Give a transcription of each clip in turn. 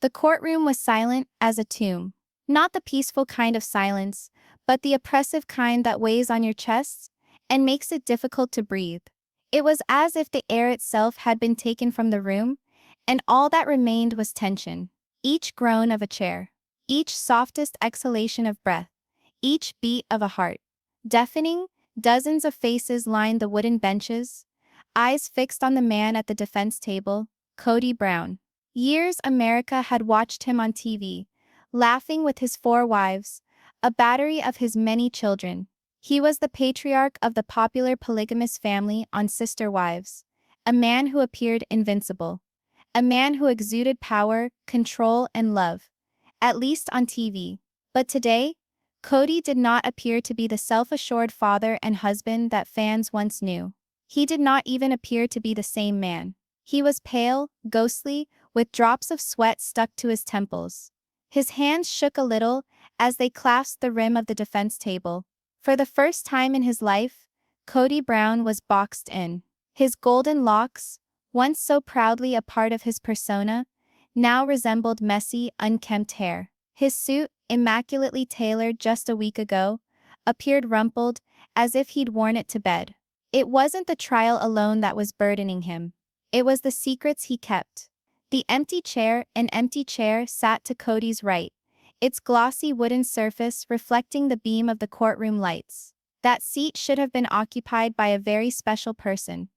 The courtroom was silent as a tomb. Not the peaceful kind of silence, but the oppressive kind that weighs on your chest and makes it difficult to breathe. It was as if the air itself had been taken from the room, and all that remained was tension. Each groan of a chair, each softest exhalation of breath, each beat of a heart. Deafening, dozens of faces lined the wooden benches, eyes fixed on the man at the defense table, Kody Brown. Years America had watched him on TV, laughing with his 4 wives, a battery of his many children. He was the patriarch of the popular polygamous family on Sister Wives, a man who appeared invincible, a man who exuded power, control, and love, at least on TV. But today, Kody did not appear to be the self-assured father and husband that fans once knew. He did not even appear to be the same man. He was pale, ghostly, with drops of sweat stuck to his temples. His hands shook a little as they clasped the rim of the defense table. For the first time in his life, Kody Brown was boxed in. His golden locks, once so proudly a part of his persona, now resembled messy, unkempt hair. His suit, immaculately tailored just a week ago, appeared rumpled, as if he'd worn it to bed. It wasn't the trial alone that was burdening him. It was the secrets he kept. The empty chair, an empty chair, sat to Kody's right, its glossy wooden surface reflecting the beam of the courtroom lights. That seat should have been occupied by a very special person.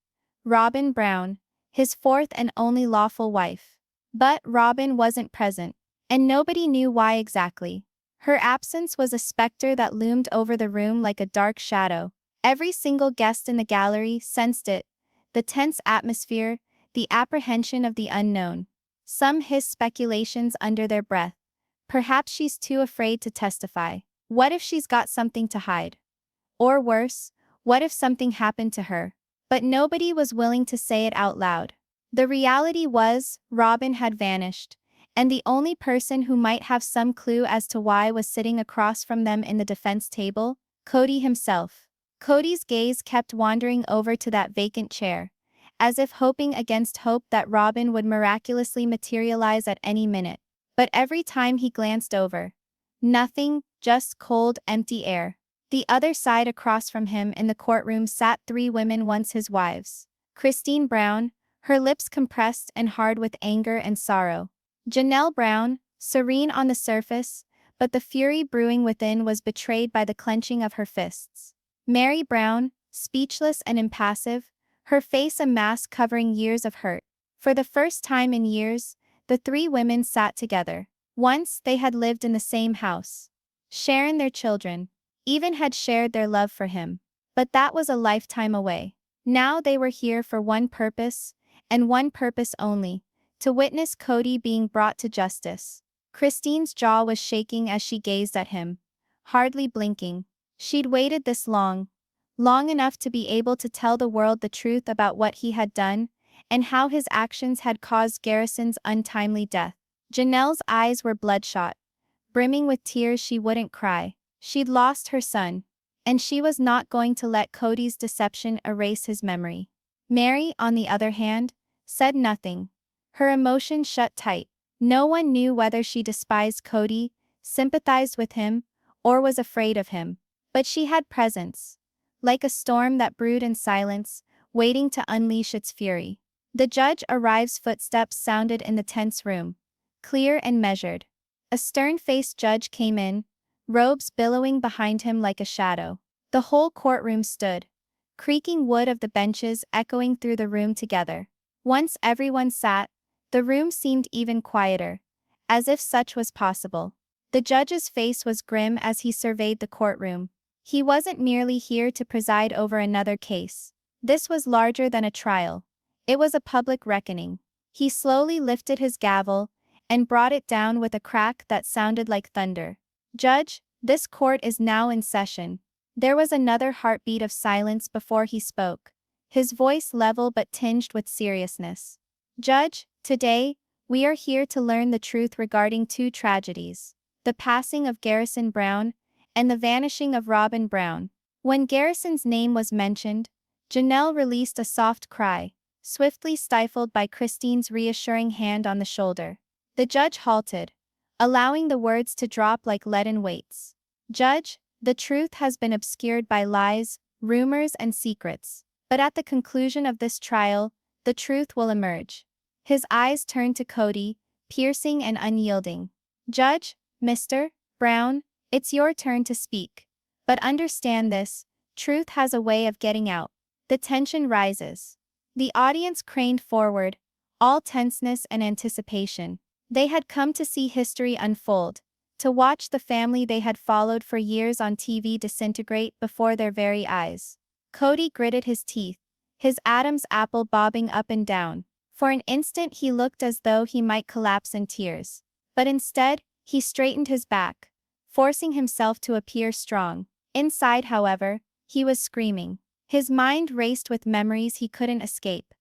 Robyn Brown, his 4th and only lawful wife. But Robyn wasn't present, and nobody knew why exactly. Her absence was a specter that loomed over the room like a dark shadow. Every single guest in the gallery sensed it, the tense atmosphere, the apprehension of the unknown. Some hissed speculations under their breath. Perhaps she's too afraid to testify. What if she's got something to hide? Or worse, what if something happened to her? But nobody was willing to say it out loud. The reality was, Robyn had vanished, and the only person who might have some clue as to why was sitting across from them in the defense table, Kody himself. Kody's gaze kept wandering over to that vacant chair, as if hoping against hope that Robyn would miraculously materialize at any minute. But every time he glanced over, nothing, just cold, empty air. The other side across from him in the courtroom sat 3 women once his wives. Christine Brown, her lips compressed and hard with anger and sorrow. Janelle Brown, serene on the surface, but the fury brewing within was betrayed by the clenching of her fists. Meri Brown, speechless and impassive, her face a mask covering years of hurt. For the first time in years, the 3 women sat together. Once they had lived in the same house, sharing their children, even had shared their love for him. But that was a lifetime away. Now they were here for one purpose, and one purpose only, to witness Kody being brought to justice. Christine's jaw was shaking as she gazed at him, hardly blinking. She'd waited this long enough to be able to tell the world the truth about what he had done, and how his actions had caused Garrison's untimely death. Janelle's eyes were bloodshot, brimming with tears she wouldn't cry. She'd lost her son, and she was not going to let Kody's deception erase his memory. Meri, on the other hand, said nothing. Her emotions shut tight. No one knew whether she despised Kody, sympathized with him, or was afraid of him. But she had presence, like a storm that brewed in silence, waiting to unleash its fury. The judge arrives. Footsteps sounded in the tense room, clear and measured. A stern-faced judge came in, robes billowing behind him like a shadow. The whole courtroom stood, creaking wood of the benches echoing through the room together. Once everyone sat, the room seemed even quieter, as if such was possible. The judge's face was grim as he surveyed the courtroom. He wasn't merely here to preside over another case. This was larger than a trial. It was a public reckoning. He slowly lifted his gavel and brought it down with a crack that sounded like thunder. "Judge, this court is now in session." There was another heartbeat of silence before he spoke, his voice level but tinged with seriousness. "Judge, today, we are here to learn the truth regarding 2 tragedies: the passing of Garrison Brown and the vanishing of Robyn Brown." When Garrison's name was mentioned, Janelle released a soft cry, swiftly stifled by Christine's reassuring hand on the shoulder. The judge halted, allowing the words to drop like leaden weights. Judge, the truth has been obscured by lies, rumors, and secrets. But at the conclusion of this trial, the truth will emerge. His eyes turned to Kody, piercing and unyielding. Judge, Mr. Brown, it's your turn to speak. But understand this, truth has a way of getting out. The tension rises. The audience craned forward, all tenseness and anticipation. They had come to see history unfold, to watch the family they had followed for years on TV disintegrate before their very eyes. Kody gritted his teeth, his Adam's apple bobbing up and down. For an instant he looked as though he might collapse in tears. But instead, he straightened his back, forcing himself to appear strong. Inside, however, he was screaming. His mind raced with memories he couldn't escape.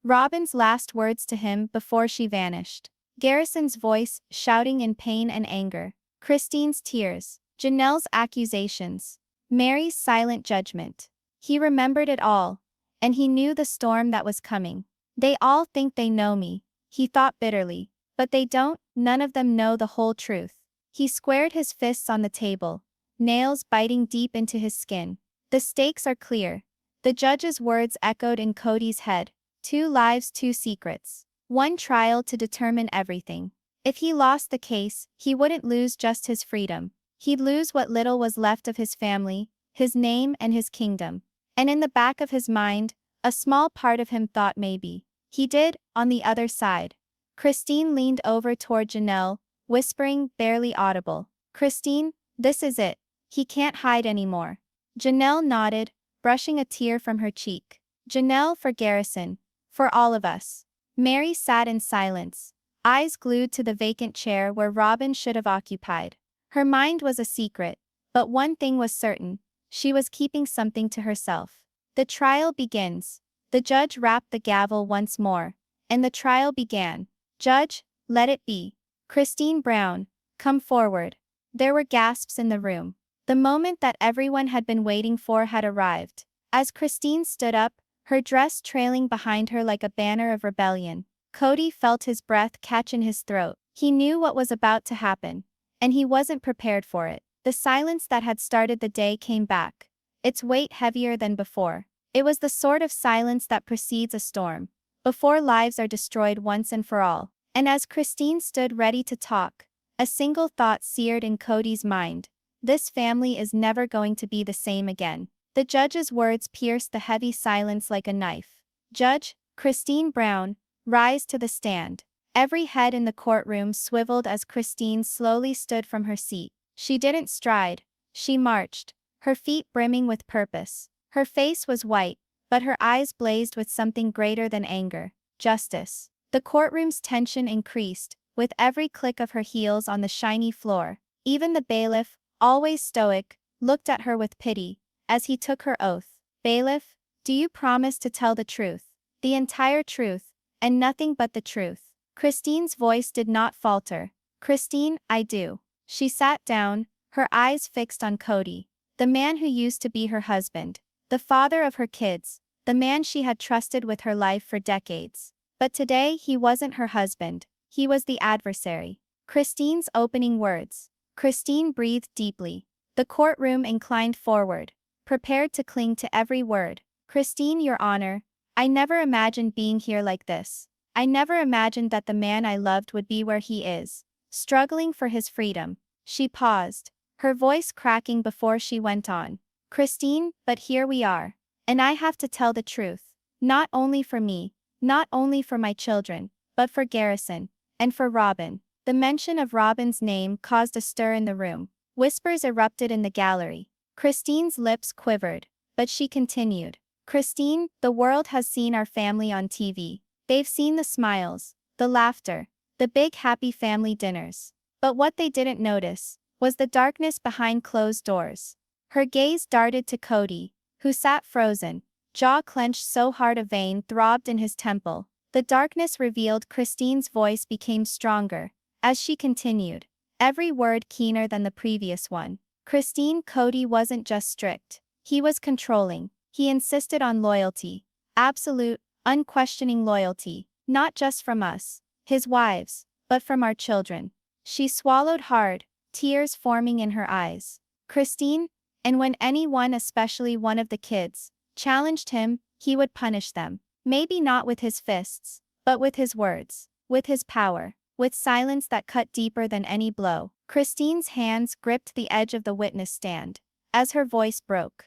Robyn's last words to him before she vanished. Garrison's voice shouting in pain and anger. Christine's tears. Janelle's accusations. Meri's silent judgment. He remembered it all, and he knew the storm that was coming. They all think they know me, he thought bitterly. But they don't, none of them know the whole truth. He squared his fists on the table, nails biting deep into his skin. The stakes are clear. The judge's words echoed in Kody's head. 2 lives, 2 secrets. 1 trial to determine everything. If he lost the case, he wouldn't lose just his freedom. He'd lose what little was left of his family, his name, and his kingdom. And in the back of his mind, a small part of him thought maybe he did, on the other side. Christine leaned over toward Janelle, whispering, barely audible. Christine, this is it. He can't hide anymore. Janelle nodded, brushing a tear from her cheek. Janelle, for Garrison. For all of us. Meri sat in silence, eyes glued to the vacant chair where Robyn should have occupied. Her mind was a secret, but one thing was certain. She was keeping something to herself. The trial begins. The judge rapped the gavel once more, and the trial began. Judge, let it be. Christine Brown, come forward. There were gasps in the room. The moment that everyone had been waiting for had arrived. As Christine stood up, her dress trailing behind her like a banner of rebellion, Kody felt his breath catch in his throat. He knew what was about to happen, and he wasn't prepared for it. The silence that had started the day came back, its weight heavier than before. It was the sort of silence that precedes a storm, before lives are destroyed once and for all. And as Christine stood ready to talk, a single thought seared in Kody's mind. This family is never going to be the same again. The judge's words pierced the heavy silence like a knife. Judge, Christine Brown, rise to the stand. Every head in the courtroom swiveled as Christine slowly stood from her seat. She didn't stride, she marched, her feet brimming with purpose. Her face was white, but her eyes blazed with something greater than anger. Justice. The courtroom's tension increased, with every click of her heels on the shiny floor. Even the bailiff, always stoic, looked at her with pity, as he took her oath. Bailiff, do you promise to tell the truth, the entire truth, and nothing but the truth? Christine's voice did not falter. Christine, I do. She sat down, her eyes fixed on Kody, the man who used to be her husband, the father of her kids, the man she had trusted with her life for decades. But today he wasn't her husband, he was the adversary. Christine's opening words. Christine breathed deeply. The courtroom inclined forward, prepared to cling to every word. Christine, Your Honor, I never imagined being here like this. I never imagined that the man I loved would be where he is, struggling for his freedom. She paused, her voice cracking before she went on. Christine, but here we are. And I have to tell the truth. Not only for me, not only for my children, but for Garrison, and for Robyn. The mention of Robyn's name caused a stir in the room. Whispers erupted in the gallery. Christine's lips quivered, but she continued. Christine, the world has seen our family on TV. They've seen the smiles, the laughter, the big happy family dinners. But what they didn't notice was the darkness behind closed doors. Her gaze darted to Kody, who sat frozen, jaw clenched so hard a vein throbbed in his temple. The darkness revealed. Christine's voice became stronger, as she continued, every word keener than the previous one. Christine, Kody wasn't just strict. He was controlling. He insisted on loyalty. Absolute, unquestioning loyalty. Not just from us, his wives, but from our children. She swallowed hard, tears forming in her eyes. Christine, and when anyone, especially one of the kids, challenged him, he would punish them. Maybe not with his fists, but with his words, with his power, with silence that cut deeper than any blow. Christine's hands gripped the edge of the witness stand. As her voice broke,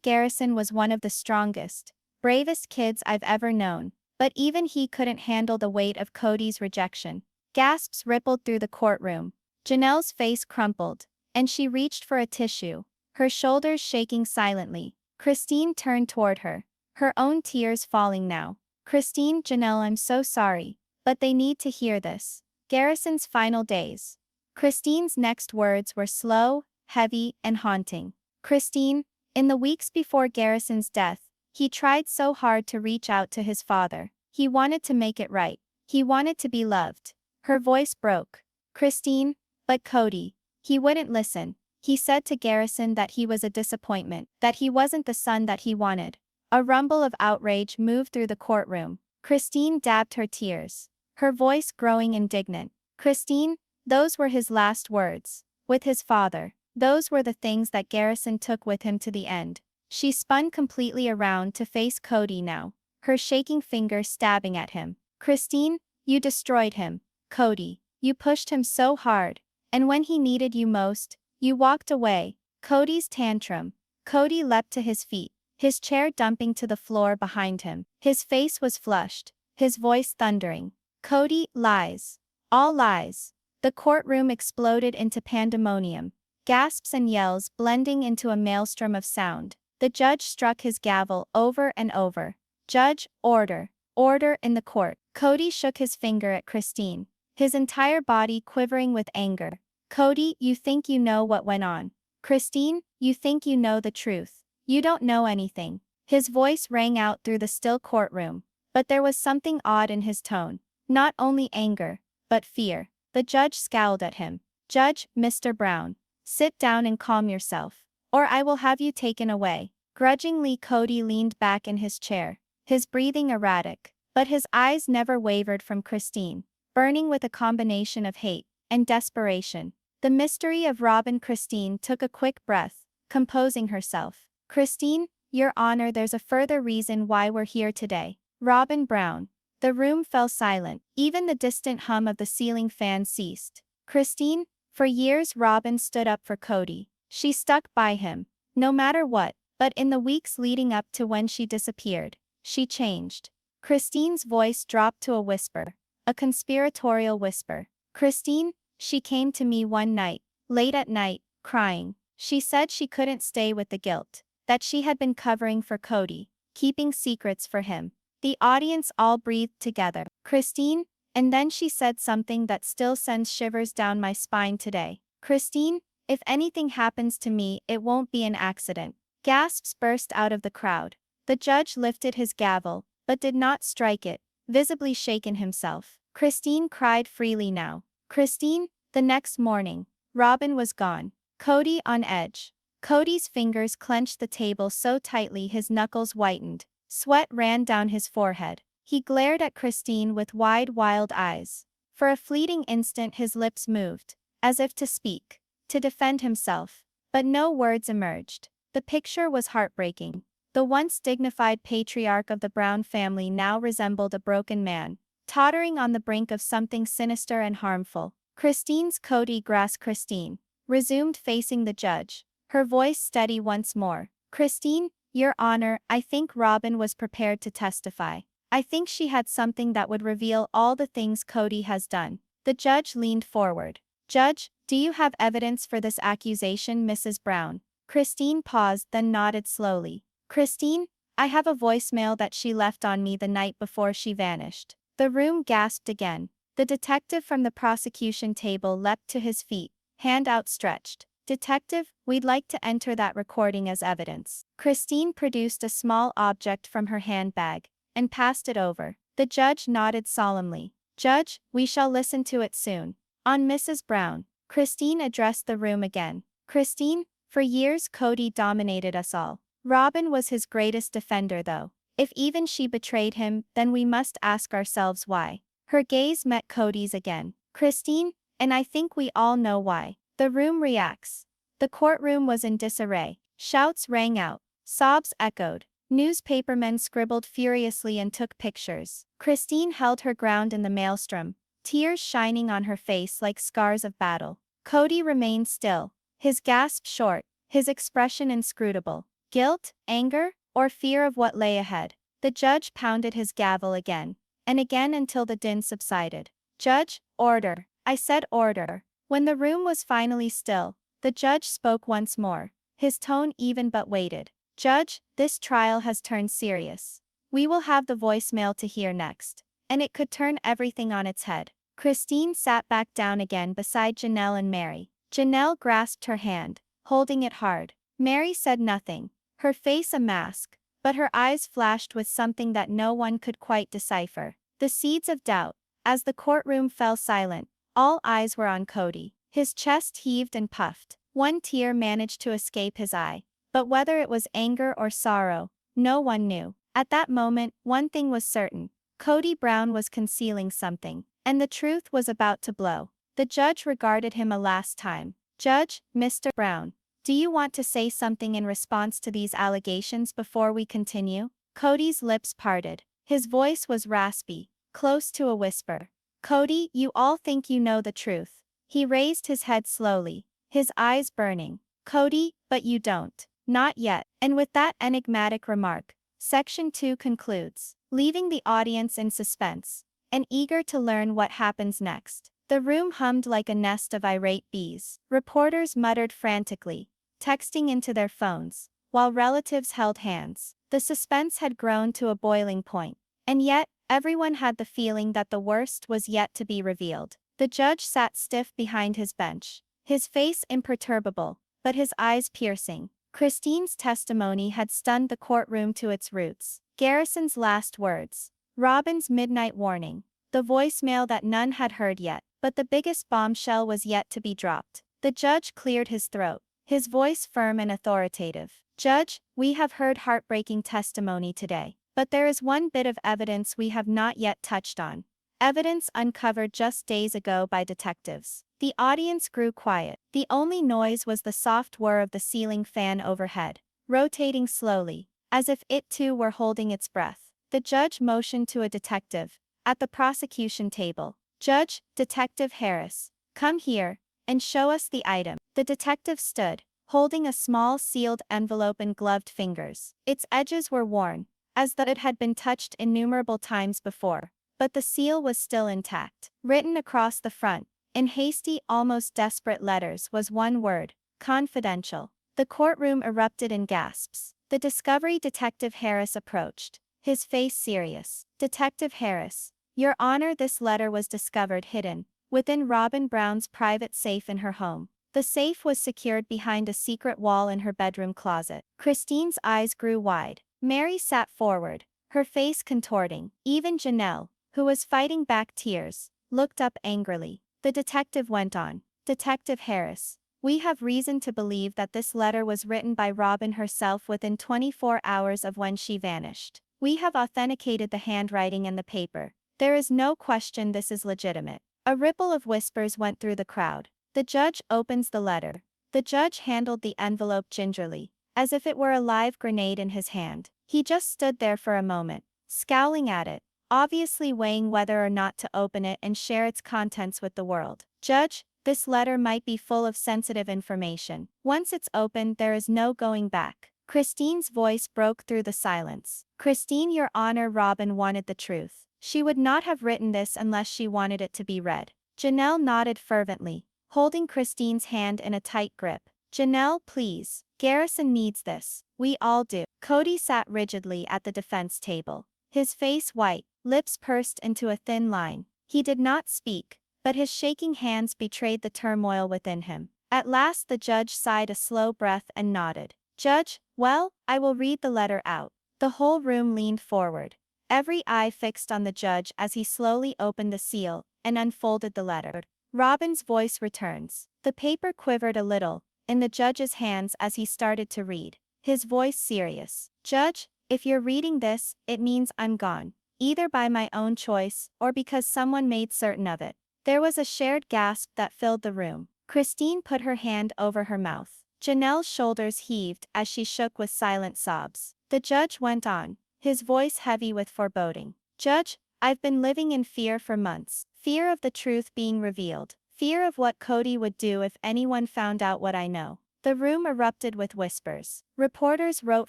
Garrison was one of the strongest, bravest kids I've ever known, but even he couldn't handle the weight of Kody's rejection. Gasps rippled through the courtroom. Janelle's face crumpled, and she reached for a tissue, her shoulders shaking silently. Christine turned toward her, her own tears falling now. Janelle, I'm so sorry, but they need to hear this. Garrison's final days. Christine's next words were slow, heavy, and haunting. Christine, in the weeks before Garrison's death, he tried so hard to reach out to his father. He wanted to make it right. He wanted to be loved. Her voice broke. Christine, but Kody. He wouldn't listen. He said to Garrison that he was a disappointment, that he wasn't the son that he wanted. A rumble of outrage moved through the courtroom. Christine dabbed her tears, her voice growing indignant. Christine, those were his last words. With his father, those were the things that Garrison took with him to the end. She spun completely around to face Kody now, her shaking finger stabbing at him. Christine, you destroyed him. Kody, you pushed him so hard, and when he needed you most, you walked away. Kody's tantrum. Kody leapt to his feet, his chair dumping to the floor behind him. His face was flushed, his voice thundering. Kody, lies. All lies. The courtroom exploded into pandemonium, gasps and yells blending into a maelstrom of sound. The judge struck his gavel over and over. Judge, order. Order in the court. Kody shook his finger at Christine, his entire body quivering with anger. Kody, you think you know what went on. Christine, you think you know the truth. You don't know anything. His voice rang out through the still courtroom, but there was something odd in his tone. Not only anger, but fear. The judge scowled at him. Judge, Mr. Brown, sit down and calm yourself, or I will have you taken away. Grudgingly, Kody leaned back in his chair, his breathing erratic, but his eyes never wavered from Christine, burning with a combination of hate and desperation. The mystery of Robyn. Christine took a quick breath, composing herself. Christine, Your Honor, there's a further reason why we're here today. Robyn Brown. The room fell silent, even the distant hum of the ceiling fan ceased. Christine, for years Robyn stood up for Kody. She stuck by him, no matter what, but in the weeks leading up to when she disappeared, she changed. Christine's voice dropped to a whisper, a conspiratorial whisper. Christine, she came to me one night, late at night, crying. She said she couldn't stay with the guilt, that she had been covering for Kody, keeping secrets for him. The audience all breathed together. Christine, and then she said something that still sends shivers down my spine today. Christine, if anything happens to me, it won't be an accident. Gasps burst out of the crowd. The judge lifted his gavel, but did not strike it, visibly shaken himself. Christine cried freely now. Christine, the next morning, Robyn was gone. Kody on edge. Kody's fingers clenched the table so tightly his knuckles whitened. Sweat ran down his forehead. He glared at Christine with wide, wild eyes. For a fleeting instant his lips moved, as if to speak, to defend himself. But no words emerged. The picture was heartbreaking. The once dignified patriarch of the Brown family now resembled a broken man, tottering on the brink of something sinister and harmful. Kody grasped Christine, resumed facing the judge, her voice steady once more. Christine, Your Honor, I think Robyn was prepared to testify. I think she had something that would reveal all the things Kody has done. The judge leaned forward. Judge, do you have evidence for this accusation, Mrs. Brown? Christine paused, then nodded slowly. Christine, I have a voicemail that she left on me the night before she vanished. The room gasped again. The detective from the prosecution table leapt to his feet, hand outstretched. Detective, we'd like to enter that recording as evidence. Christine produced a small object from her handbag and passed it over. The judge nodded solemnly. Judge, we shall listen to it soon. On Mrs. Brown. Christine addressed the room again. Christine, for years Kody dominated us all. Robyn was his greatest defender though. If even she betrayed him, then we must ask ourselves why. Her gaze met Kody's again. Christine, and I think we all know why. The room reacts. The courtroom was in disarray. Shouts rang out. Sobs echoed. Newspapermen scribbled furiously and took pictures. Christine held her ground in the maelstrom, tears shining on her face like scars of battle. Kody remained still, his gasp short, his expression inscrutable. Guilt, anger, or fear of what lay ahead? The judge pounded his gavel again, and again until the din subsided. Judge, order. I said order. When the room was finally still, the judge spoke once more, his tone even but weighted. Judge, this trial has turned serious. We will have the voicemail to hear next, and it could turn everything on its head. Christine sat back down again beside Janelle and Meri. Janelle grasped her hand, holding it hard. Meri said nothing, her face a mask, but her eyes flashed with something that no one could quite decipher. The seeds of doubt. As the courtroom fell silent, all eyes were on Kody. His chest heaved and puffed. One tear managed to escape his eye. But whether it was anger or sorrow, no one knew. At that moment, one thing was certain. Kody Brown was concealing something, and the truth was about to blow. The judge regarded him a last time. Judge, Mr. Brown, do you want to say something in response to these allegations before we continue? Kody's lips parted. His voice was raspy, close to a whisper. Kody, you all think you know the truth. He raised his head slowly, his eyes burning. Kody, but you don't. Not yet. And with that enigmatic remark, Section 2 concludes, leaving the audience in suspense and eager to learn what happens next. The room hummed like a nest of irate bees. Reporters muttered frantically, texting into their phones, while relatives held hands. The suspense had grown to a boiling point, and yet, everyone had the feeling that the worst was yet to be revealed. The judge sat stiff behind his bench, his face imperturbable, but his eyes piercing. Christine's testimony had stunned the courtroom to its roots. Garrison's last words. Robyn's midnight warning. The voicemail that none had heard yet, but the biggest bombshell was yet to be dropped. The judge cleared his throat, his voice firm and authoritative. Judge, we have heard heartbreaking testimony today, but there is one bit of evidence we have not yet touched on. Evidence uncovered just days ago by detectives. The audience grew quiet. The only noise was the soft whir of the ceiling fan overhead, rotating slowly, as if it too were holding its breath. The judge motioned to a detective at the prosecution table. Judge, Detective Harris, come here and show us the item. The detective stood, holding a small sealed envelope in gloved fingers. Its edges were worn, as though it had been touched innumerable times before, but the seal was still intact. Written across the front, in hasty, almost desperate letters was one word: confidential. The courtroom erupted in gasps. The discovery detective Harris approached, his face serious. Detective Harris, Your Honor, this letter was discovered hidden within Robyn Brown's private safe in her home. The safe was secured behind a secret wall in her bedroom closet. Christine's eyes grew wide. Meri sat forward, her face contorting. Even Janelle, who was fighting back tears, looked up angrily. The detective went on. Detective Harris, we have reason to believe that this letter was written by Robyn herself within 24 hours of when she vanished. We have authenticated the handwriting and the paper. There is no question this is legitimate. A ripple of whispers went through the crowd. The judge opens the letter. The judge handled the envelope gingerly, as if it were a live grenade in his hand. He just stood there for a moment, scowling at it, obviously weighing whether or not to open it and share its contents with the world. Judge, this letter might be full of sensitive information. Once it's opened, there is no going back. Christine's voice broke through the silence. Christine, Your Honor, Robyn wanted the truth. She would not have written this unless she wanted it to be read. Janelle nodded fervently, holding Christine's hand in a tight grip. Janelle, please. Garrison needs this. We all do. Kody sat rigidly at the defense table, his face white, lips pursed into a thin line. He did not speak, but his shaking hands betrayed the turmoil within him. At last the judge sighed a slow breath and nodded. Judge, well, I will read the letter out. The whole room leaned forward, every eye fixed on the judge as he slowly opened the seal and unfolded the letter. Robyn's voice returns. The paper quivered a little in the judge's hands as he started to read, his voice serious. Judge, if you're reading this, it means I'm gone. either by my own choice or because someone made certain of it. There was a shared gasp that filled the room. Christine put her hand over her mouth. Janelle's shoulders heaved as she shook with silent sobs. The judge went on, his voice heavy with foreboding. Judge, I've been living in fear for months. Fear of the truth being revealed. Fear of what Kody would do if anyone found out what I know. The room erupted with whispers. Reporters wrote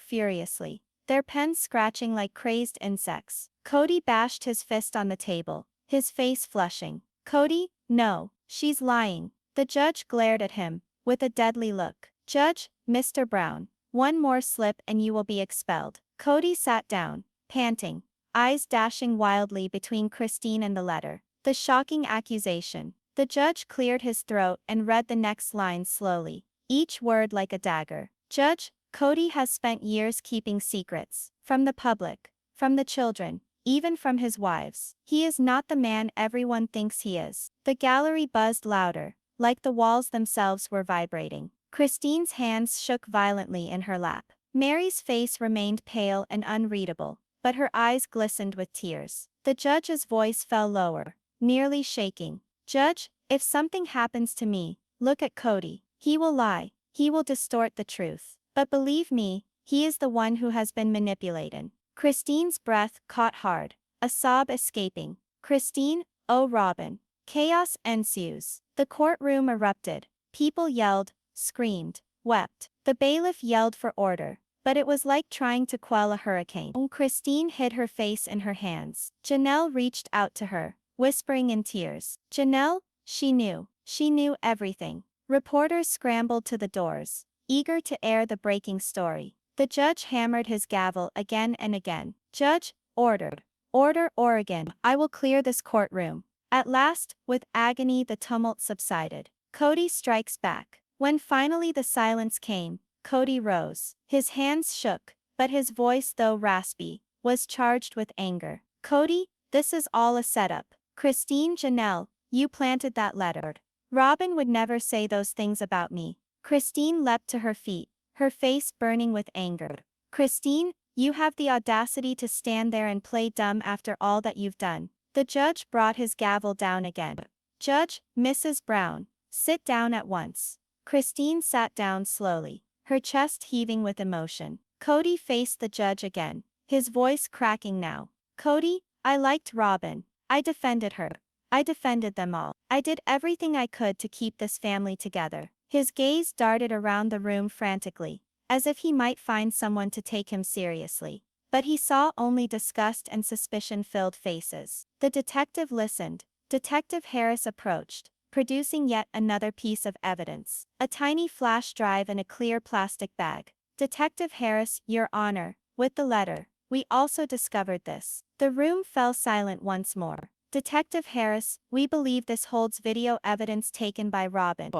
furiously, their pens scratching like crazed insects. Kody bashed his fist on the table, his face flushing. Kody, no, she's lying. The judge glared at him, with a deadly look. Judge, Mr. Brown, one more slip and you will be expelled. Kody sat down, panting, eyes dashing wildly between Christine and the letter. The shocking accusation. The judge cleared his throat and read the next line slowly, each word like a dagger. Judge, Kody has spent years keeping secrets, from the public, from the children, even from his wives. He is not the man everyone thinks he is. The gallery buzzed louder, like the walls themselves were vibrating. Christine's hands shook violently in her lap. Meri's face remained pale and unreadable, but her eyes glistened with tears. The judge's voice fell lower, nearly shaking. Judge, if something happens to me, look at Kody. He will lie. He will distort the truth. But believe me, he is the one who has been manipulated. Christine's breath caught hard, a sob escaping. Christine, oh Robyn. Chaos ensues. The courtroom erupted. People yelled, screamed, wept. The bailiff yelled for order, but it was like trying to quell a hurricane. Christine hid her face in her hands. Janelle reached out to her, whispering in tears. Janelle, she knew everything. Reporters scrambled to the doors, eager to air the breaking story. The judge hammered his gavel again and again. Judge, ordered. Order, Oregon. I will clear this courtroom. At last, with agony the tumult subsided. Kody strikes back. When finally the silence came, Kody rose. His hands shook, but his voice, though raspy, was charged with anger. Kody, this is all a setup. Christine, Janelle, you planted that letter. Robyn would never say those things about me. Christine leapt to her feet, her face burning with anger. Christine, you have the audacity to stand there and play dumb after all that you've done. The judge brought his gavel down again. Judge, Mrs. Brown, sit down at once. Christine sat down slowly, her chest heaving with emotion. Kody faced the judge again, his voice cracking now. Kody, I liked Robyn. I defended her. I defended them all. I did everything I could to keep this family together. His gaze darted around the room frantically, as if he might find someone to take him seriously. But he saw only disgust and suspicion-filled faces. The detective listened. Detective Harris approached, producing yet another piece of evidence. A tiny flash drive in a clear plastic bag. Detective Harris, Your Honor, with the letter, we also discovered this. The room fell silent once more. Detective Harris, we believe this holds video evidence taken by Robyn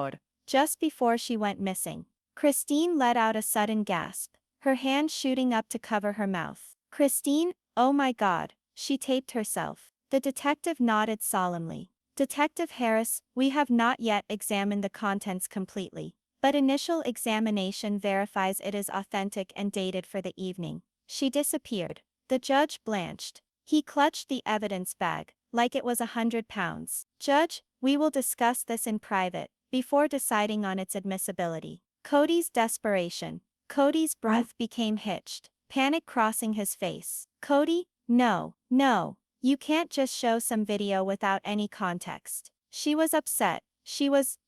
just before she went missing. Christine let out a sudden gasp, her hand shooting up to cover her mouth. Christine, oh my God, she taped herself. The detective nodded solemnly. Detective Harris, we have not yet examined the contents completely, but initial examination verifies it is authentic and dated for the evening. She disappeared. The judge blanched. He clutched the evidence bag, like it was 100 pounds. Judge, we will discuss this in private, before deciding on its admissibility. Kody's desperation. Kody's breath became hitched, panic crossing his face. Kody, no, you can't just show some video without any context. She was upset. She was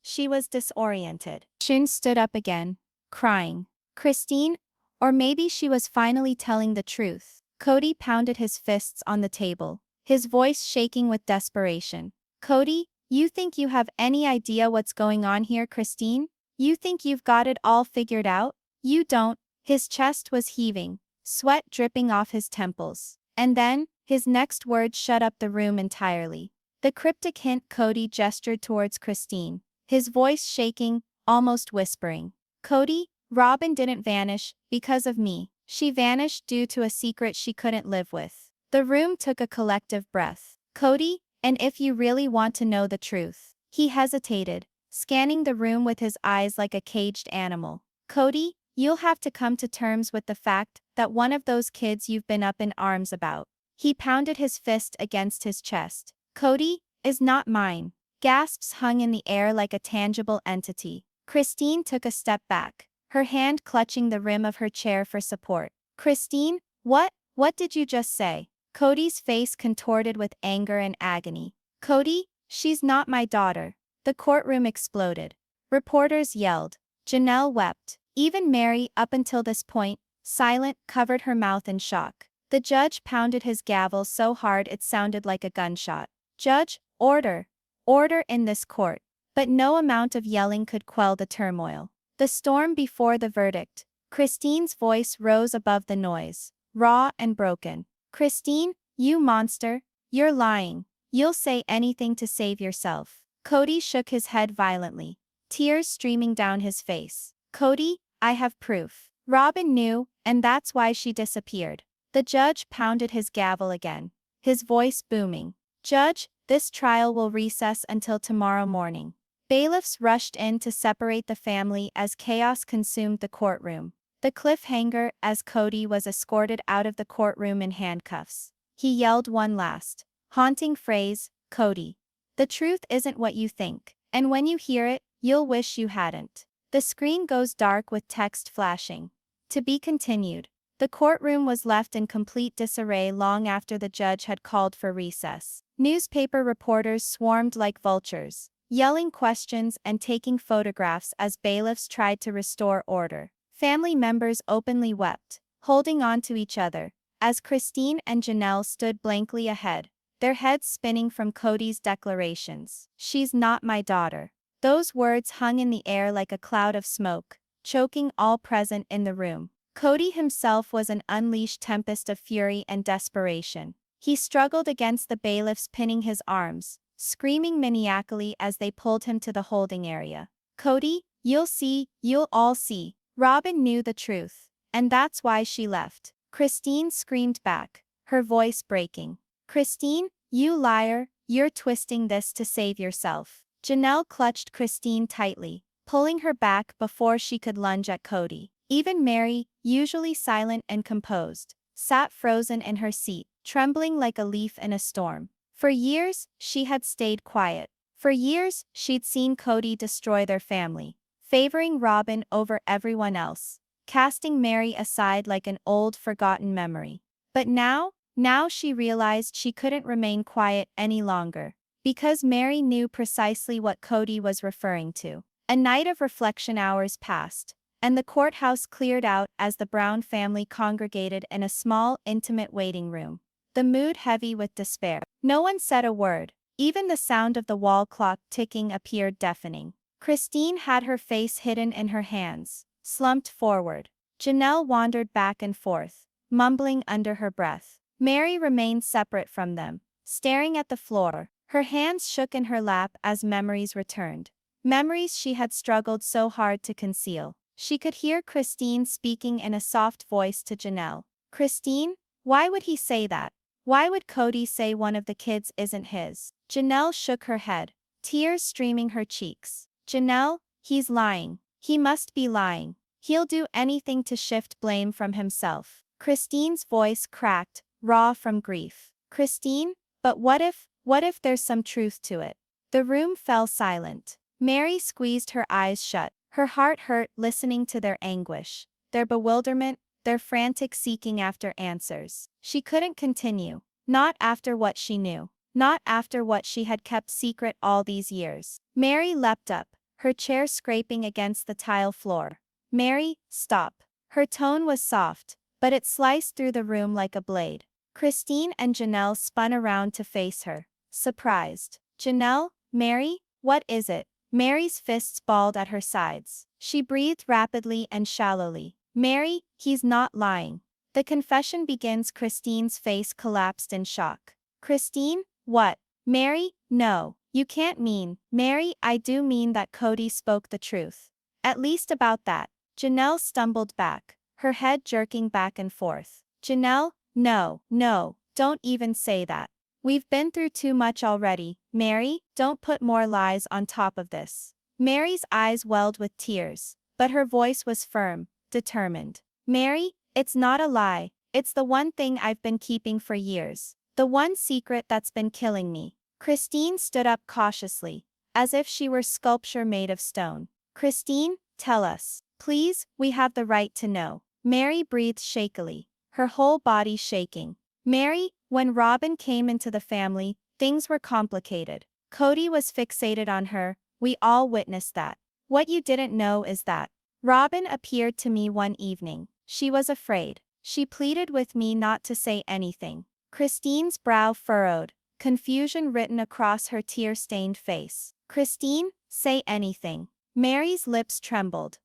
disoriented. Shin stood up again, crying. Christine, or maybe she was finally telling the truth. Kody pounded his fists on the table, his voice shaking with desperation. Kody, you think you have any idea what's going on here, Christine? You think you've got it all figured out? You don't. His chest was heaving, sweat dripping off his temples. And then, his next words shut up the room entirely. The cryptic hint. Kody gestured towards Christine, his voice shaking, almost whispering. Kody, Robyn didn't vanish because of me. She vanished due to a secret she couldn't live with. The room took a collective breath. Kody, and if you really want to know the truth. He hesitated, scanning the room with his eyes like a caged animal. Kody, you'll have to come to terms with the fact that one of those kids you've been up in arms about, He pounded his fist against his chest. Kody is not mine. Gasps hung in the air like a tangible entity. Christine took a step back, her hand clutching the rim of her chair for support. Christine, what? What did you just say? Kody's face contorted with anger and agony. Kody, she's not my daughter. The courtroom exploded. Reporters yelled. Janelle wept. Even Meri, up until this point, silent, covered her mouth in shock. The judge pounded his gavel so hard it sounded like a gunshot. Judge, order. Order in this court. But no amount of yelling could quell the turmoil. The storm before the verdict. Christine's voice rose above the noise, raw and broken. Christine, you monster, you're lying. You'll say anything to save yourself. Kody shook his head violently, tears streaming down his face. Kody, I have proof. Robyn knew, and that's why she disappeared. The judge pounded his gavel again, his voice booming. Judge, this trial will recess until tomorrow morning. Bailiffs rushed in to separate the family as chaos consumed the courtroom. The cliffhanger as Kody was escorted out of the courtroom in handcuffs. He yelled one last, haunting phrase, Kody. The truth isn't what you think, and when you hear it, you'll wish you hadn't. The screen goes dark with text flashing. To be continued. The courtroom was left in complete disarray long after the judge had called for recess. Newspaper reporters swarmed like vultures, yelling questions and taking photographs as bailiffs tried to restore order. Family members openly wept, holding on to each other, as Christine and Janelle stood blankly ahead, their heads spinning from Kody's declarations. She's not my daughter. Those words hung in the air like a cloud of smoke, choking all present in the room. Kody himself was an unleashed tempest of fury and desperation. He struggled against the bailiffs pinning his arms, screaming maniacally as they pulled him to the holding area. Kody, you'll see, you'll all see. Robyn knew the truth, and that's why she left. Christine screamed back, her voice breaking. Christine, you liar, you're twisting this to save yourself. Janelle clutched Christine tightly, pulling her back before she could lunge at Kody. Even Meri, usually silent and composed, sat frozen in her seat, trembling like a leaf in a storm. For years, she had stayed quiet. For years, she'd seen Kody destroy their family, favoring Robyn over everyone else, casting Meri aside like an old forgotten memory. But now she realized she couldn't remain quiet any longer, because Meri knew precisely what Kody was referring to. A night of reflection hours passed, and the courthouse cleared out as the Brown family congregated in a small, intimate waiting room, the mood heavy with despair. No one said a word. Even the sound of the wall clock ticking appeared deafening. Christine had her face hidden in her hands, slumped forward. Janelle wandered back and forth, mumbling under her breath. Meri remained separate from them, staring at the floor. Her hands shook in her lap as memories returned. Memories she had struggled so hard to conceal. She could hear Christine speaking in a soft voice to Janelle. Christine, why would he say that? Why would Kody say one of the kids isn't his? Janelle shook her head, tears streaming her cheeks. Janelle, he's lying. He must be lying. He'll do anything to shift blame from himself. Christine's voice cracked, raw from grief. Christine, but what if there's some truth to it? The room fell silent. Meri squeezed her eyes shut. Her heart hurt listening to their anguish, their bewilderment, their frantic seeking after answers. She couldn't continue. Not after what she knew. Not after what she had kept secret all these years. Meri leapt up, her chair scraping against the tile floor. Meri, stop. Her tone was soft, but it sliced through the room like a blade. Christine and Janelle spun around to face her, surprised. Janelle, Meri, what is it? Meri's fists balled at her sides. She breathed rapidly and shallowly. Meri, he's not lying. The confession begins. Christine's face collapsed in shock. Christine, what? Meri, no, you can't mean. Meri, I do mean that Kody spoke the truth. At least about that. Janelle stumbled back, her head jerking back and forth. Janelle, no, don't even say that. We've been through too much already. Meri, don't put more lies on top of this. Meri's eyes welled with tears, but her voice was firm, determined. Meri, it's not a lie, It's the one thing I've been keeping for years. The one secret that's been killing me. Christine stood up cautiously, as if she were sculpture made of stone. Christine, tell us. Please, we have the right to know. Meri breathed shakily, her whole body shaking. Meri, when Robyn came into the family, things were complicated. Kody was fixated on her, we all witnessed that. What you didn't know is that Robyn appeared to me one evening. She was afraid. She pleaded with me not to say anything. Christine's brow furrowed, confusion written across her tear-stained face. Christine, say anything. Meri's lips trembled.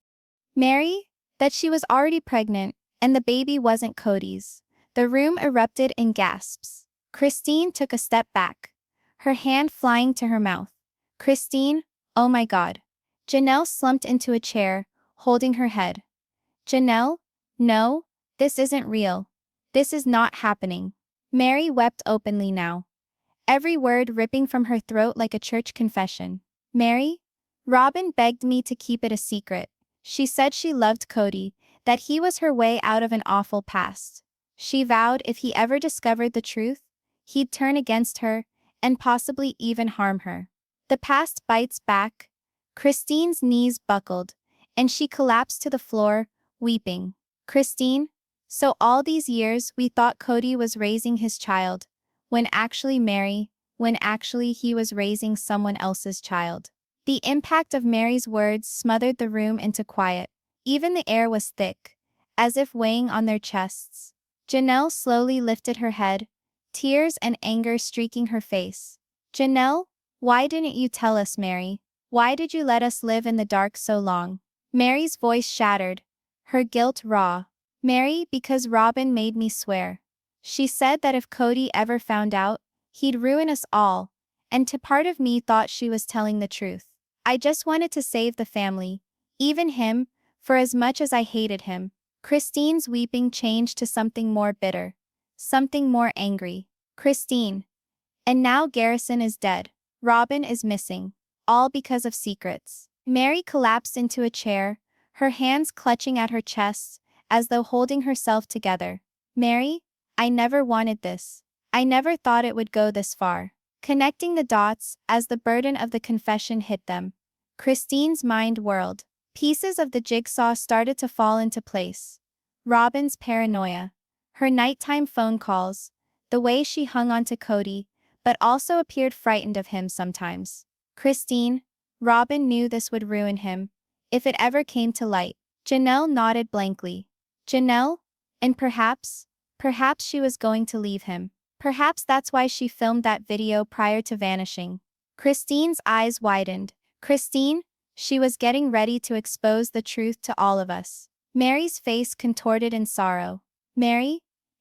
Meri? That she was already pregnant, and the baby wasn't Kody's. The room erupted in gasps. Christine took a step back, her hand flying to her mouth. Christine, oh my God. Janelle slumped into a chair, holding her head. Janelle? No, this isn't real. This is not happening. Meri wept openly now, every word ripping from her throat like a church confession. Meri? Robyn begged me to keep it a secret. She said she loved Kody, that he was her way out of an awful past. She vowed if he ever discovered the truth, he'd turn against her, and possibly even harm her. The past bites back. Christine's knees buckled, and she collapsed to the floor, weeping. Christine? So all these years we thought Kody was raising his child, when actually he was raising someone else's child. The impact of Meri's words smothered the room into quiet. Even the air was thick, as if weighing on their chests. Janelle slowly lifted her head, tears and anger streaking her face. Janelle, why didn't you tell us, Meri? Why did you let us live in the dark so long? Meri's voice shattered, her guilt raw. Meri, because Robyn made me swear. She said that if Kody ever found out, he'd ruin us all, and part of me thought she was telling the truth. I just wanted to save the family, even him, for as much as I hated him. Christine's weeping changed to something more bitter, something more angry. Christine. And now Garrison is dead. Robyn is missing. All because of secrets. Meri collapsed into a chair, her hands clutching at her chest, as though holding herself together. Meri, I never wanted this. I never thought it would go this far. Connecting the dots as the burden of the confession hit them. Christine's mind whirled. Pieces of the jigsaw started to fall into place. Robyn's paranoia, her nighttime phone calls, the way she hung on to Kody, but also appeared frightened of him sometimes. Christine, Robyn knew this would ruin him, if it ever came to light. Janelle nodded blankly. Janelle? And perhaps she was going to leave him. Perhaps that's why she filmed that video prior to vanishing. Christine's eyes widened. Christine? She was getting ready to expose the truth to all of us. Meri's face contorted in sorrow. Meri?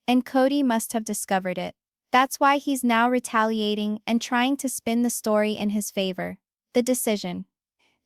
And Kody must have discovered it. That's why he's now retaliating and trying to spin the story in his favor. The decision.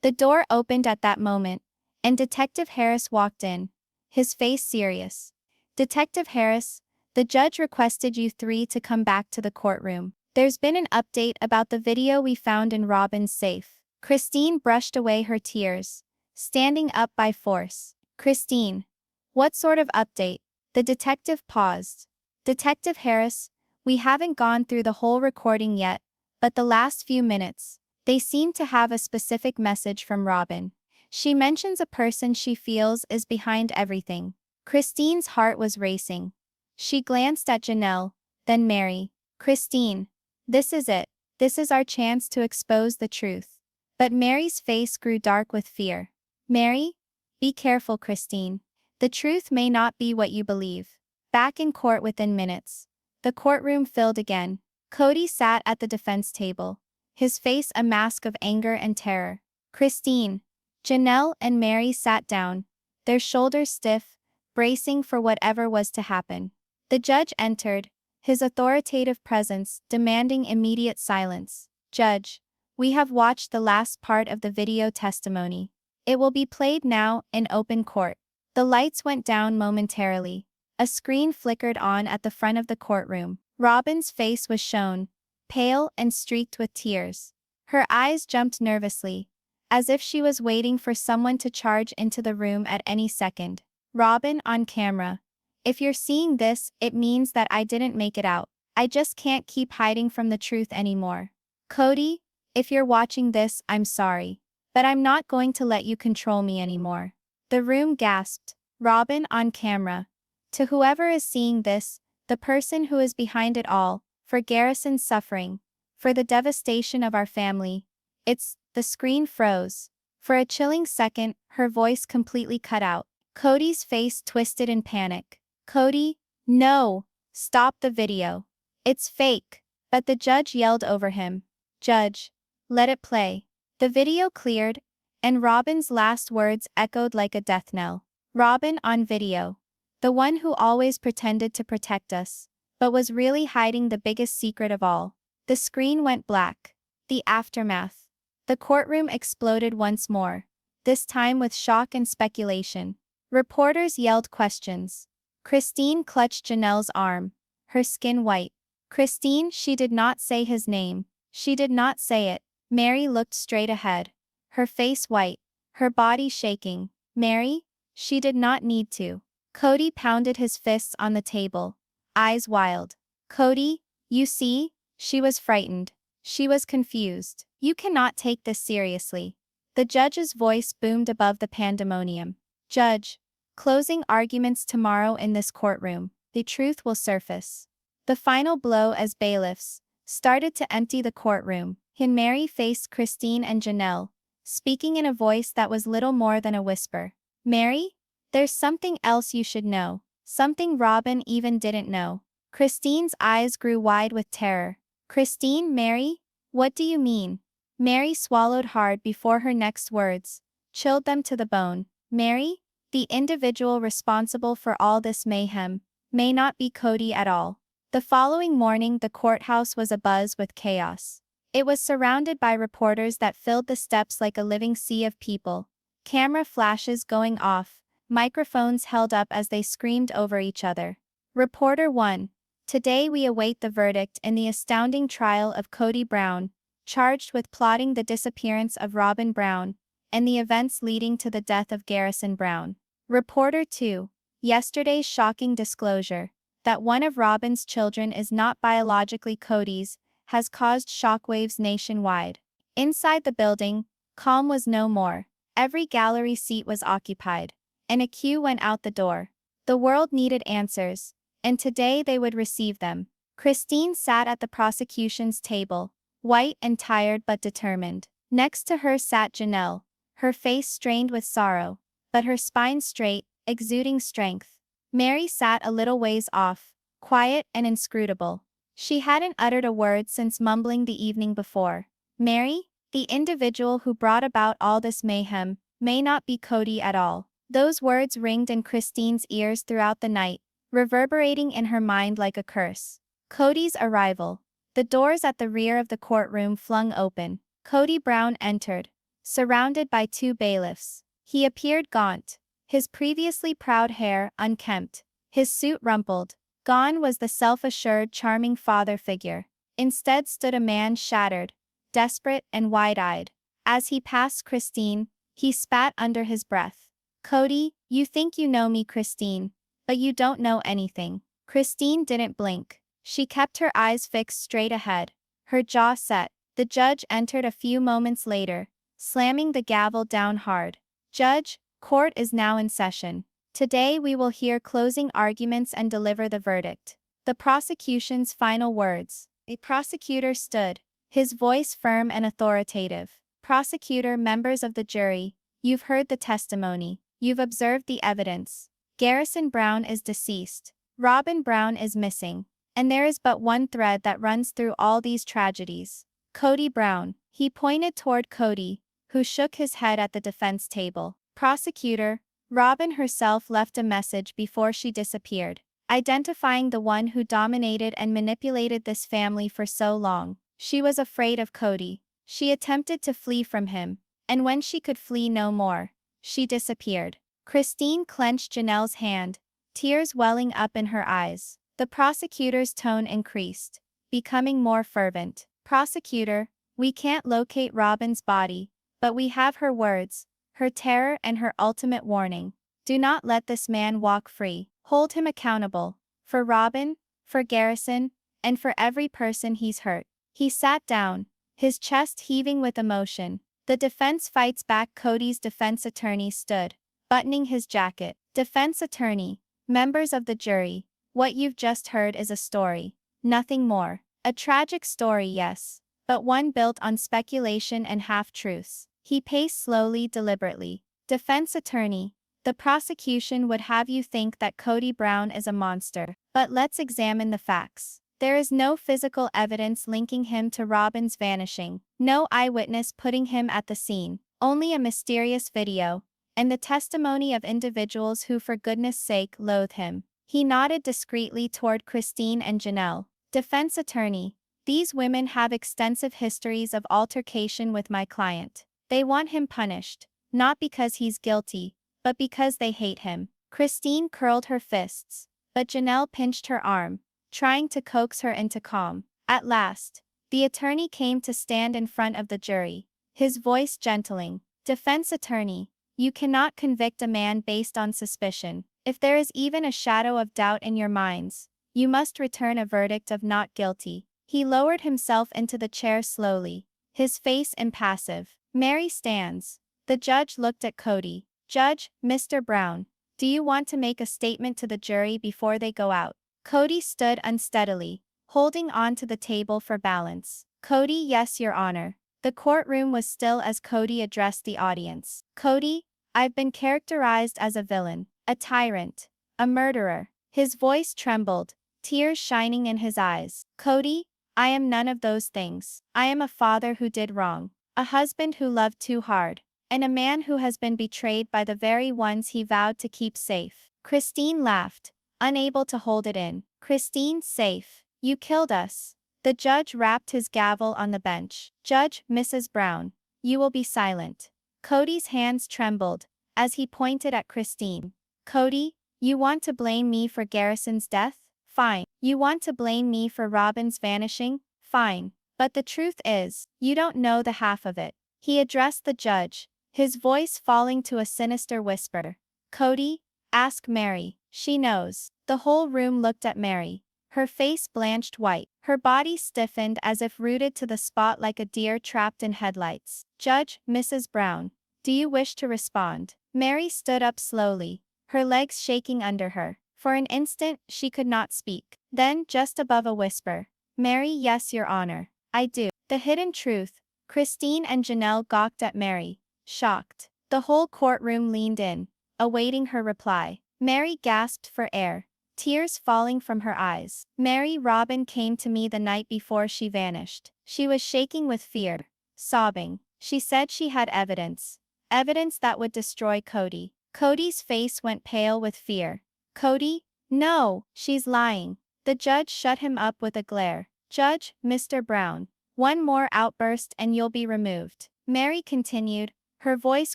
The door opened at that moment, and Detective Harris walked in, his face serious. Detective Harris, the judge requested you three to come back to the courtroom. There's been an update about the video we found in Robyn's safe. Christine brushed away her tears, standing up by force. Christine. What sort of update? The detective paused. Detective Harris, we haven't gone through the whole recording yet, but the last few minutes, they seem to have a specific message from Robyn. She mentions a person she feels is behind everything. Christine's heart was racing. She glanced at Janelle, then Meri. Christine. This is it. This is our chance to expose the truth. But Meri's face grew dark with fear. Meri? Be careful, Christine. The truth may not be what you believe. Back in court within minutes. The courtroom filled again. Kody sat at the defense table, his face a mask of anger and terror. Christine. Janelle and Meri sat down, their shoulders stiff, bracing for whatever was to happen. The judge entered, his authoritative presence demanding immediate silence. Judge, we have watched the last part of the video testimony. It will be played now in open court. The lights went down momentarily. A screen flickered on at the front of the courtroom. Robyn's face was shown, pale and streaked with tears. Her eyes jumped nervously, as if she was waiting for someone to charge into the room at any second. Robyn on camera, If you're seeing this, it means that I didn't make it out. I just can't keep hiding from the truth anymore. Kody, if you're watching this, I'm sorry. But I'm not going to let you control me anymore. The room gasped. Robyn on camera. To whoever is seeing this, the person who is behind it all, for Garrison's suffering, for the devastation of our family. The screen froze. For a chilling second, her voice completely cut out. Kody's face twisted in panic. Kody, no! Stop the video. It's fake. But the judge yelled over him. Judge, let it play. The video cleared, and Robyn's last words echoed like a death knell. Robyn on video. The one who always pretended to protect us, but was really hiding the biggest secret of all. The screen went black. The aftermath. The courtroom exploded once more, this time with shock and speculation. Reporters yelled questions. Christine clutched Janelle's arm, her skin white. Christine, she did not say his name. She did not say it. Meri looked straight ahead, her face white, her body shaking. Meri? She did not need to. Kody pounded his fists on the table, eyes wild. Kody, you see? She was frightened. She was confused. You cannot take this seriously. The judge's voice boomed above the pandemonium. Judge, closing arguments tomorrow in this courtroom. The truth will surface. The final blow as bailiffs started to empty the courtroom. Meri faced Christine and Janelle, speaking in a voice that was little more than a whisper. Meri? There's something else you should know. Something Robyn even didn't know. Christine's eyes grew wide with terror. Christine, Meri? What do you mean? Meri swallowed hard before her next words, chilled them to the bone. Meri? The individual responsible for all this mayhem may not be Kody at all. The following morning, the courthouse was abuzz with chaos. It was surrounded by reporters that filled the steps like a living sea of people. Camera flashes going off, microphones held up as they screamed over each other. Reporter 1. Today we await the verdict in the astounding trial of Kody Brown, charged with plotting the disappearance of Robyn Brown and the events leading to the death of Garrison Brown. Reporter 2. Yesterday's shocking disclosure that one of Robyn's children is not biologically Kody's has caused shockwaves nationwide. Inside the building, calm was no more. Every gallery seat was occupied, and a queue went out the door. The world needed answers, and today they would receive them. Christine sat at the prosecution's table, white and tired but determined. Next to her sat Janelle, her face strained with sorrow, but her spine straight, exuding strength. Meri sat a little ways off, quiet and inscrutable. She hadn't uttered a word since mumbling the evening before. Meri, the individual who brought about all this mayhem, may not be Kody at all. Those words ringed in Christine's ears throughout the night, reverberating in her mind like a curse. Kody's arrival. The doors at the rear of the courtroom flung open. Kody Brown entered, surrounded by 2 bailiffs. He appeared gaunt, his previously proud hair unkempt, his suit rumpled. Gone was the self-assured, charming father figure. Instead stood a man shattered, desperate and wide-eyed. As he passed Christine, he spat under his breath. Kody, you think you know me, Christine, but you don't know anything. Christine didn't blink. She kept her eyes fixed straight ahead, her jaw set. The judge entered a few moments later, slamming the gavel down hard. Judge, court is now in session. Today we will hear closing arguments and deliver the verdict. The prosecution's final words. A prosecutor stood, his voice firm and authoritative. Prosecutor, members of the jury, you've heard the testimony. You've observed the evidence. Garrison Brown is deceased. Robyn Brown is missing. And there is but one thread that runs through all these tragedies. Kody Brown. He pointed toward Kody, who shook his head at the defense table. Prosecutor, Robyn herself left a message before she disappeared, identifying the one who dominated and manipulated this family for so long. She was afraid of Kody. She attempted to flee from him, and when she could flee no more, she disappeared. Christine clenched Janelle's hand, tears welling up in her eyes. The prosecutor's tone increased, becoming more fervent. Prosecutor, we can't locate Robyn's body, but we have her words, her terror and her ultimate warning. Do not let this man walk free. Hold him accountable. For Robyn, for Garrison, and for every person he's hurt. He sat down, his chest heaving with emotion. The defense fights back. Kody's defense attorney stood, buttoning his jacket. Defense attorney, members of the jury, what you've just heard is a story. Nothing more. A tragic story, yes, but one built on speculation and half-truths. He paced slowly, deliberately. Defense attorney, the prosecution would have you think that Kody Brown is a monster. But let's examine the facts. There is no physical evidence linking him to Robyn's vanishing, no eyewitness putting him at the scene, only a mysterious video, and the testimony of individuals who for goodness sake loathe him. He nodded discreetly toward Christine and Janelle. Defense attorney, these women have extensive histories of altercation with my client. They want him punished, not because he's guilty, but because they hate him. Christine curled her fists, but Janelle pinched her arm, trying to coax her into calm. At last, the attorney came to stand in front of the jury, his voice gentling. Defense attorney, you cannot convict a man based on suspicion. If there is even a shadow of doubt in your minds, you must return a verdict of not guilty. He lowered himself into the chair slowly, his face impassive. Meri stands. The judge looked at Kody. Judge, Mr. Brown, do you want to make a statement to the jury before they go out? Kody stood unsteadily, holding on to the table for balance. Kody, yes, Your Honor. The courtroom was still as Kody addressed the audience. Kody, I've been characterized as a villain, a tyrant, a murderer. His voice trembled, tears shining in his eyes. Kody, I am none of those things. I am a father who did wrong, a husband who loved too hard, and a man who has been betrayed by the very ones he vowed to keep safe. Christine laughed, unable to hold it in. Christine, safe? You killed us. The judge rapped his gavel on the bench. Judge, Mrs. Brown, you will be silent. Kody's hands trembled, as he pointed at Christine. Kody, you want to blame me for Garrison's death? Fine. You want to blame me for Robyn's vanishing? Fine. But the truth is, you don't know the half of it. He addressed the judge, his voice falling to a sinister whisper. Kody, ask Meri. She knows. The whole room looked at Meri. Her face blanched white, her body stiffened as if rooted to the spot like a deer trapped in headlights. Judge, Mrs. Brown, do you wish to respond? Meri stood up slowly, her legs shaking under her. For an instant, she could not speak. Then, just above a whisper, Meri, yes, Your Honor, I do. The hidden truth. Christine and Janelle gawked at Meri, shocked. The whole courtroom leaned in, awaiting her reply. Meri gasped for air, tears falling from her eyes. Meri, Robyn came to me the night before she vanished. She was shaking with fear, sobbing. She said she had evidence. Evidence that would destroy Kody. Kody's face went pale with fear. Kody? No, she's lying. The judge shut him up with a glare. Judge, Mr. Brown, one more outburst and you'll be removed. Meri continued, her voice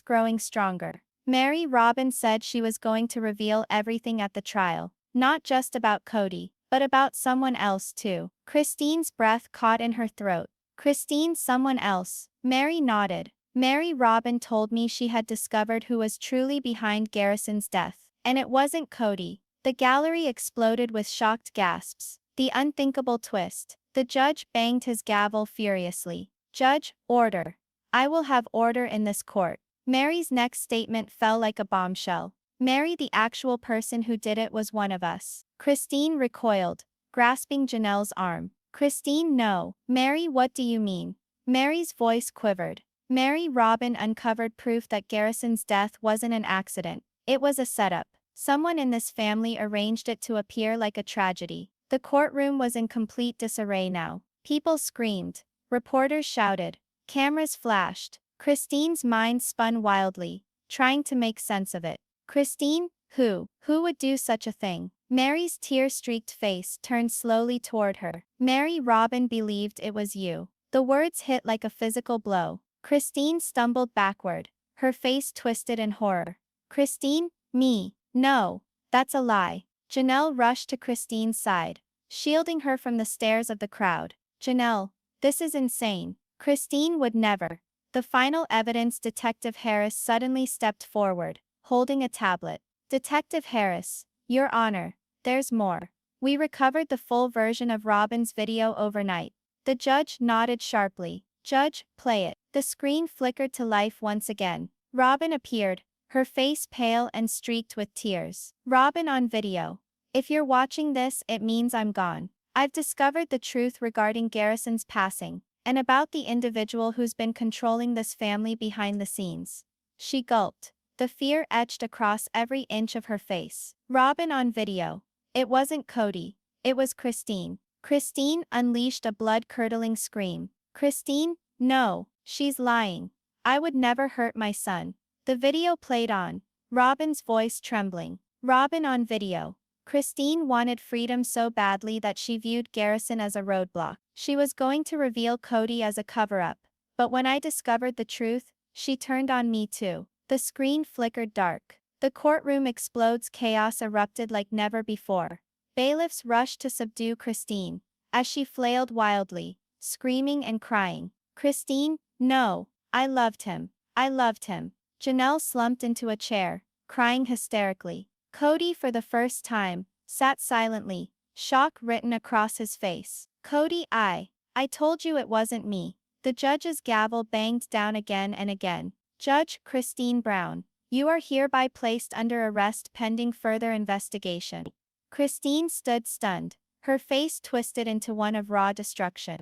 growing stronger. Meri, Robyn said she was going to reveal everything at the trial, not just about Kody, but about someone else too. Christine's breath caught in her throat. Christine, someone else. Meri nodded. Meri, Robyn told me she had discovered who was truly behind Garrison's death. And it wasn't Kody. The gallery exploded with shocked gasps. The unthinkable twist. The judge banged his gavel furiously. Judge, order. I will have order in this court. Meri's next statement fell like a bombshell. Meri, the actual person who did it was one of us. Christine recoiled, grasping Janelle's arm. Christine, no. Meri, what do you mean? Meri's voice quivered. Meri, Robyn uncovered proof that Garrison's death wasn't an accident. It was a setup. Someone in this family arranged it to appear like a tragedy. The courtroom was in complete disarray now. People screamed. Reporters shouted. Cameras flashed. Christine's mind spun wildly, trying to make sense of it. Christine? Who would do such a thing? Meri's tear-streaked face turned slowly toward her. Meri, Robyn believed it was you. The words hit like a physical blow. Christine stumbled backward, her face twisted in horror. Christine? Me? No, that's a lie. Janelle rushed to Christine's side, shielding her from the stares of the crowd. Janelle, this is insane. Christine would never. The final evidence. Detective Harris suddenly stepped forward, holding a tablet. Detective Harris, Your Honor, there's more. We recovered the full version of Robyn's video overnight. The judge nodded sharply. Judge, play it. The screen flickered to life once again. Robyn appeared, her face pale and streaked with tears. Robyn on video. If you're watching this, it means I'm gone. I've discovered the truth regarding Garrison's passing, and about the individual who's been controlling this family behind the scenes. She gulped. The fear etched across every inch of her face. Robyn on video. It wasn't Kody. It was Christine. Christine unleashed a blood-curdling scream. Christine? No, she's lying. I would never hurt my son. The video played on. Robyn's voice trembling. Robyn on video. Christine wanted freedom so badly that she viewed Garrison as a roadblock. She was going to reveal Kody as a cover-up. But when I discovered the truth, she turned on me too. The screen flickered dark. The courtroom explodes. Chaos erupted like never before. Bailiffs rushed to subdue Christine, as she flailed wildly, screaming and crying. Christine, no, I loved him. I loved him. Janelle slumped into a chair, crying hysterically. Kody, for the first time, sat silently, shock written across his face. Kody, I told you it wasn't me. The judge's gavel banged down again and again. Judge Christine Brown, you are hereby placed under arrest pending further investigation. Christine stood stunned, her face twisted into one of raw destruction.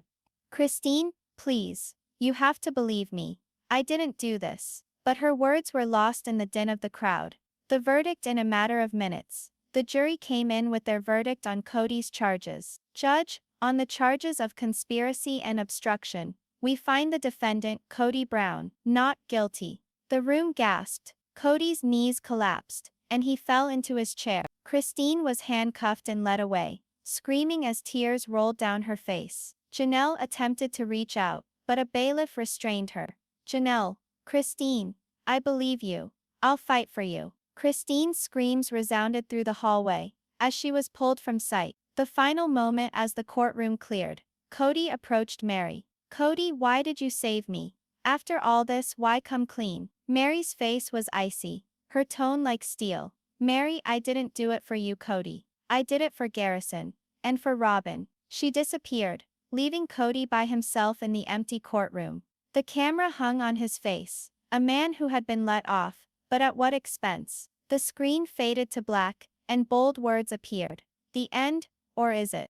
Christine, please, you have to believe me. I didn't do this. But her words were lost in the din of the crowd. The verdict in a matter of minutes. The jury came in with their verdict on Kody's charges. Judge, on the charges of conspiracy and obstruction, we find the defendant, Kody Brown, not guilty. The room gasped. Kody's knees collapsed, and he fell into his chair. Christine was handcuffed and led away, screaming as tears rolled down her face. Janelle attempted to reach out, but a bailiff restrained her. Janelle, Christine, I believe you. I'll fight for you. Christine's screams resounded through the hallway, as she was pulled from sight. The final moment as the courtroom cleared. Kody approached Meri. Kody, why did you save me? After all this, why come clean? Meri's face was icy, her tone like steel. Meri, I didn't do it for you, Kody. I did it for Garrison. And for Robyn. She disappeared, leaving Kody by himself in the empty courtroom. The camera hung on his face, a man who had been let off, but at what expense? The screen faded to black, and bold words appeared. The end, or is it?